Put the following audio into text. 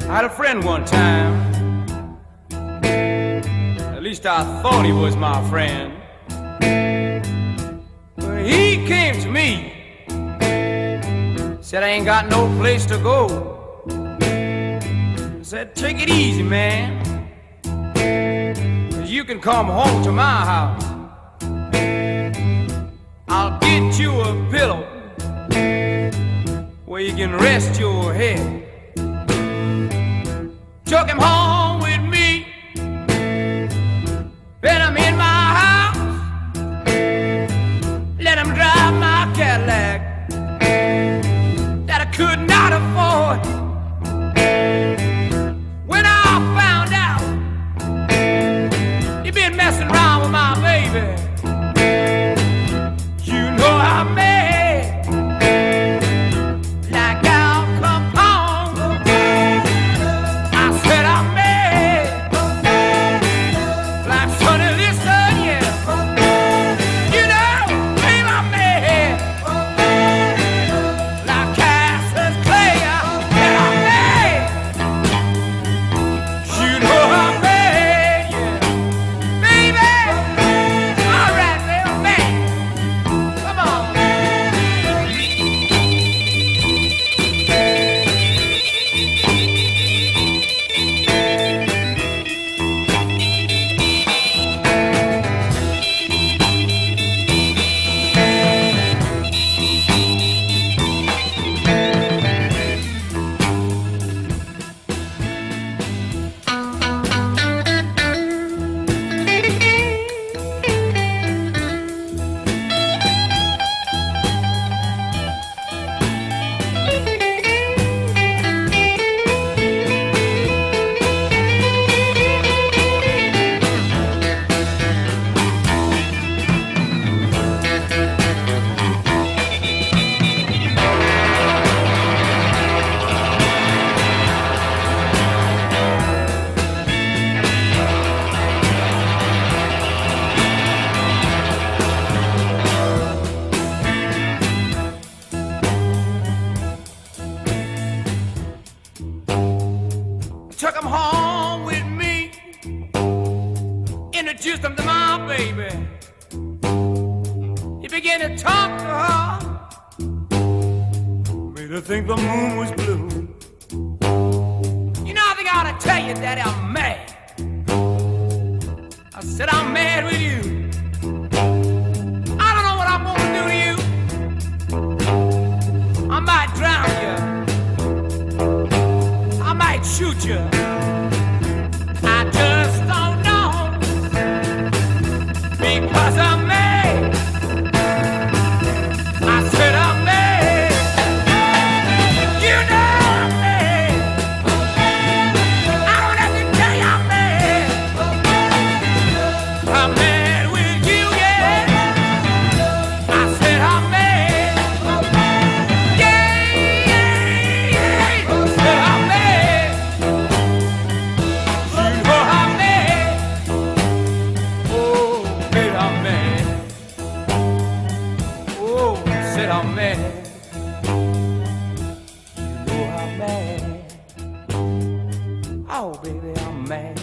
I had a friend one time, at least I thought he was my friend. But he came to me, said I ain't got no place to go. I said, take it easy, man, 'cause you can come home to my house. I'll get you a pillow where you can rest your head. Took him home with me, then I'm in my house. Let him drive my Cadillac that I could not afford. When I found out he'd been messing around with my baby, you know I'm mad, like Al Capone. I said I'm mad, like Sonny Liston, yeah. You know, babe, I'm mad, like Cassius Clay. I said I'm mad, you know I'm mad, yeah. Baby, all right, baby, I'm mad. Come on. Took him home with me, introduced him to my baby. He began to talk to her, made her think the moon was blue. You know, I think I ought to tell you that I'm mad. I said I'm mad with you. I don't know what I'm gonna do to you. I might drown you, I might shoot you. I just don't know, because I'm mad. I said I'm mad. You know I'm mad. I don't have to tell you I'm mad. I'm mad with you, yeah. I said I'm mad. Yeah, yeah, yeah. I said I'm mad. You know I'm mad. Oh, baby, I'm mad. Oh, I said I'm mad. You know I'm mad. Oh, baby, I'm mad.